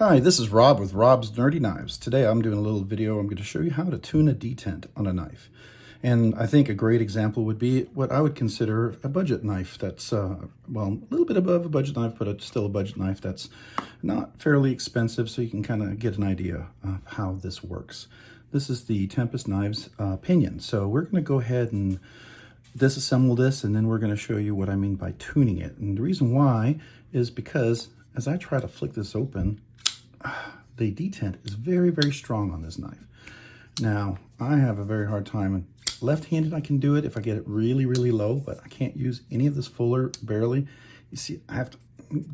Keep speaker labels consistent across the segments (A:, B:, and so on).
A: Hi, this is Rob with Rob's Nerdy Knives. Today I'm doing a little video. I'm going to show you how to tune a detent on a knife. And I think a great example would be what I would consider a budget knife that's, well, a little bit above a budget knife, but it's still a budget knife that's not fairly expensive, so you can kind of get an idea of how this works. This is the Tempest Knives Pinion. So we're going to go ahead and disassemble this, and then we're going to show you what I mean by tuning it. And the reason why is because as I try to flick this open, the detent is very, very strong on this knife. Now, I have a very hard time. Left-handed, I can do it if I get it really, really low, but I can't use any of this fuller, barely. You see, I have to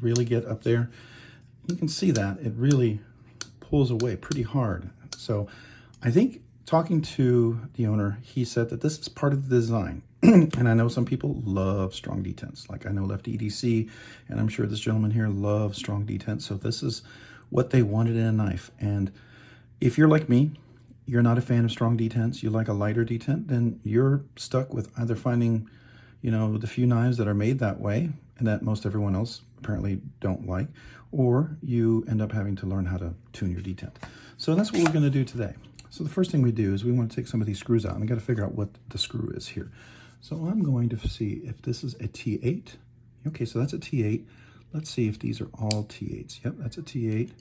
A: really get up there. You can see that it really pulls away pretty hard. So I think talking to the owner, he said that this is part of the design. And I know some people love strong detents. Like I know Lefty EDC, and I'm sure this gentleman here loves strong detents. So this is what they wanted in a knife. And if you're like me, you're not a fan of strong detents, you like a lighter detent, then you're stuck with either finding, you know, the few knives that are made that way and that most everyone else apparently don't like, or you end up having to learn how to tune your detent. So that's what we're going to do today. So the first thing we do is we want to take some of these screws out, and I got to figure out what the screw is here. So I'm going to see if this is a T8. Okay, so that's a T8. Let's see if these are all T8s. Yep, that's a T8.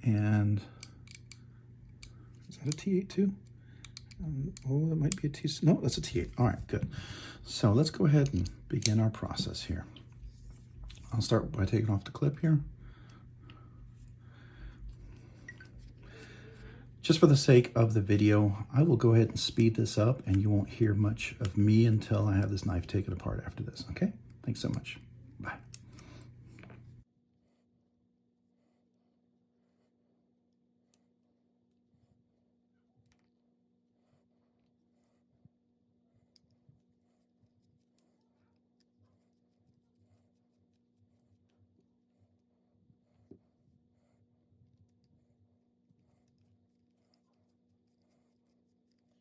A: And is that a T8 too? Oh, that might be a T. No, that's a T8. All right, good. So let's go ahead and begin our process here. I'll start by taking off the clip here. Just for the sake of the video, I will go ahead and speed this up, and you won't hear much of me until I have this knife taken apart after this, okay? Thanks so much. Bye.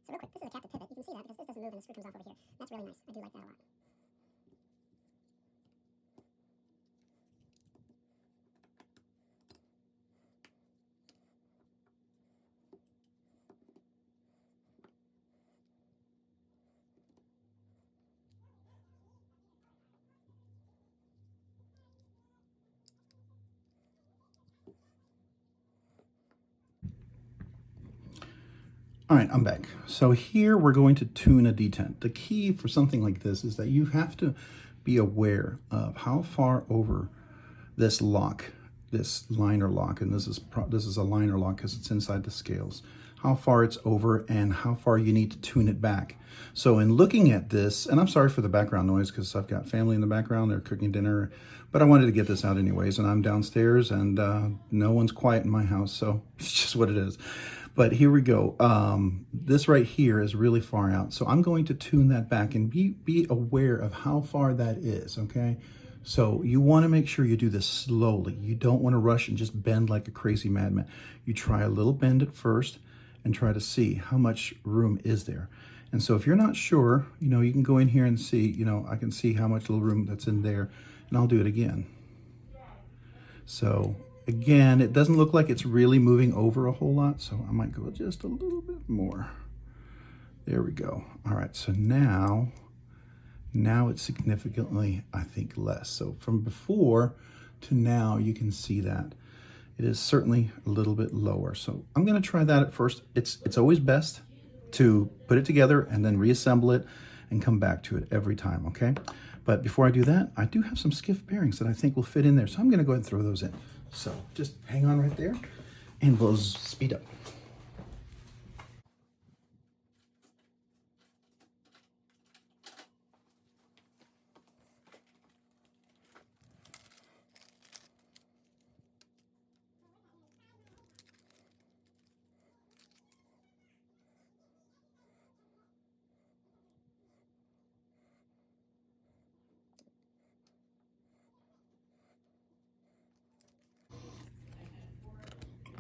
B: So real quick, this is a captive pivot. You can see that because this doesn't move and the screw comes off over here. That's really nice. I do like that a lot.
A: All right, I'm back. So here we're going to tune a detent. The key for something like this is that you have to be aware of how far over this lock, this liner lock, and this is a liner lock because it's inside the scales, how far it's over and how far you need to tune it back. So in looking at this, and I'm sorry for the background noise because I've got family in the background, they're cooking dinner, but I wanted to get this out anyways, and I'm downstairs and no one's quiet in my house, so it's just what it is. But here we go. This right here is really far out. So I'm going to tune that back and be aware of how far that is, okay? So you want to make sure you do this slowly. You don't want to rush and just bend like a crazy madman. You try a little bend at first and try to see how much room is there. And so if you're not sure, you know, you can go in here and see, you know, I can see how much little room that's in there, and I'll do it again. So again, it doesn't look like it's really moving over a whole lot, so I might go just a little bit more. There we go. All right, so now it's significantly, I think, less. So from before to now, you can see that it is certainly a little bit lower. So I'm going to try that at first. It's always best to put it together and then reassemble it and come back to it every time, okay? But before I do that, I do have some skiff bearings that I think will fit in there, so I'm going to go ahead and throw those in. So just hang on right there, and we'll speed up.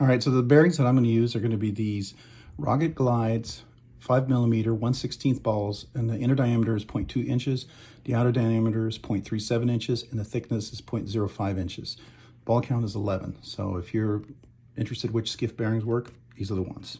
A: All right, so the bearings that I'm going to use are going to be these Rocket Glides 5mm 1/16 balls, and the inner diameter is 0.2 inches, the outer diameter is 0.37 inches, and the thickness is 0.05 inches. Ball count is 11. So if you're interested which skiff bearings work, these are the ones.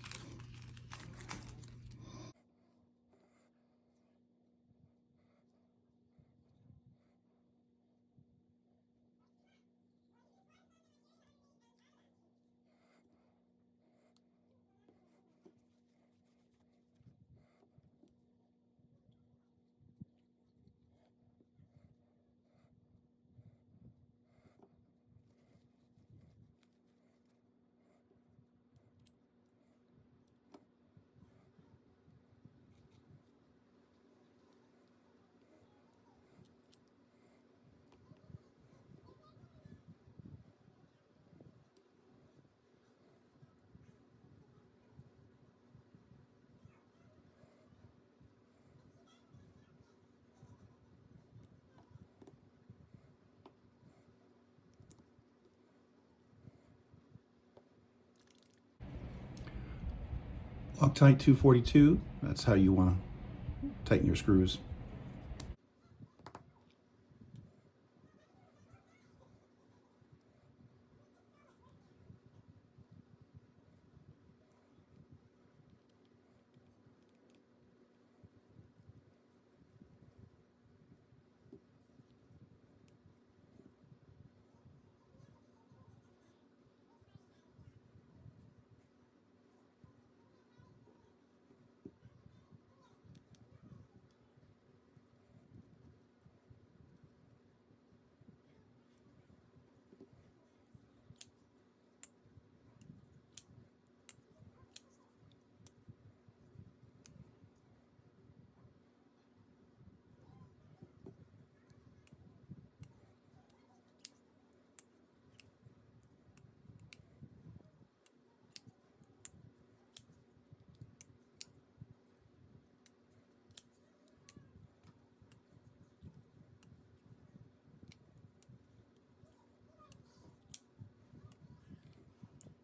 A: Loctite 242, that's how you want to tighten your screws.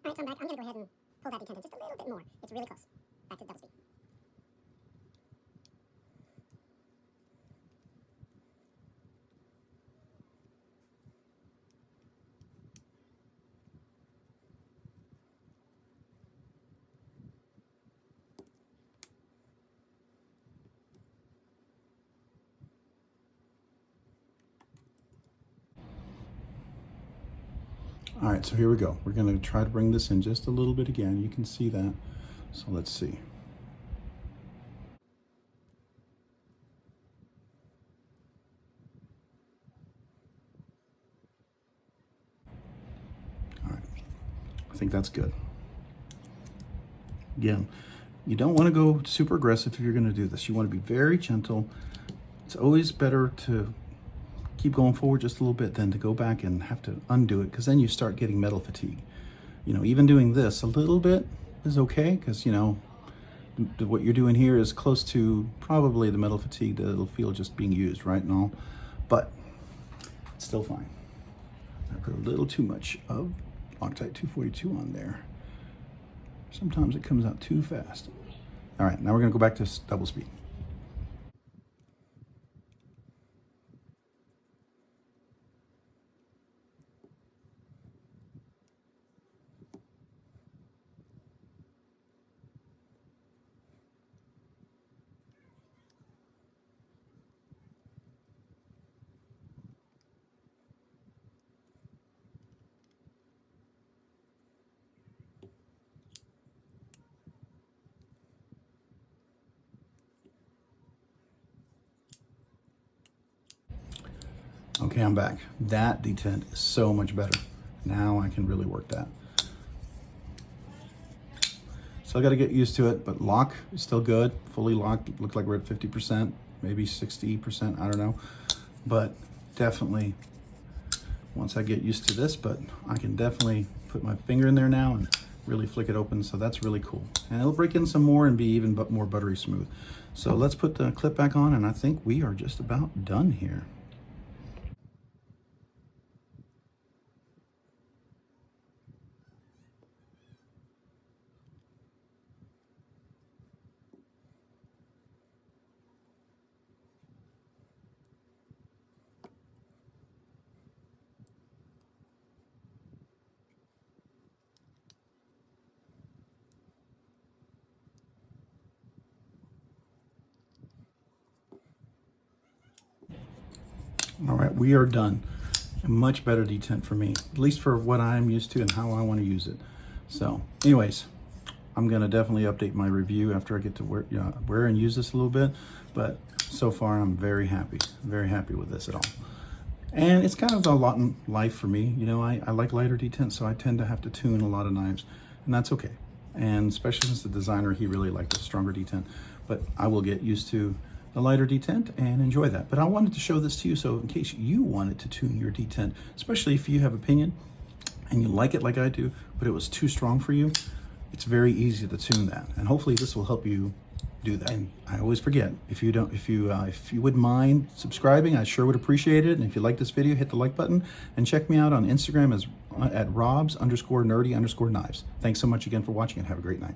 B: All right, so I'm back. I'm going to go ahead and pull that detent in just a little bit more. It's really close. Back to double speed.
A: All right, so here we go. We're going to try to bring this in just a little bit again. You can see that. So let's see. All right, I think that's good. Again, you don't want to go super aggressive if you're going to do this. You want to be very gentle. It's always better to keep going forward just a little bit than to go back and have to undo it, because then you start getting metal fatigue. You know, even doing this a little bit is okay, because, you know, what you're doing here is close to probably the metal fatigue that it'll feel just being used, right, and all, but it's still fine. I put a little too much of Loctite 242 on there. Sometimes it comes out too fast. All right, now we're gonna go back to double speed. Okay, I'm back. That detent is so much better. Now I can really work that. Still got to get used to it, but lock is still good. Fully locked, look like we're at 50%, maybe 60%, I don't know. But definitely, once I get used to this, but I can definitely put my finger in there now and really flick it open, so that's really cool. And it'll break in some more and be even more buttery smooth. So let's put the clip back on, and I think we are just about done here. All right, we are done. A much better detent for me, at least for what I'm used to and how I want to use it. So anyways, I'm gonna definitely update my review after I get to wear and use this a little bit, but so far I'm very happy with this at all. And it's kind of a lot in life for me. You know, I like lighter detents, so I tend to have to tune a lot of knives, and that's okay. And especially since the designer, he really liked a stronger detent, but I will get used to the lighter detent and enjoy that. But I wanted to show this to you, so in case you wanted to tune your detent, especially if you have opinion and you like it like I do, but it was too strong for you, it's very easy to tune that. And hopefully this will help you do that. And I always forget, if you wouldn't mind subscribing, I sure would appreciate it. And if you like this video, hit the like button and check me out on Instagram at robs_nerdy_knives. Thanks so much again for watching and have a great night.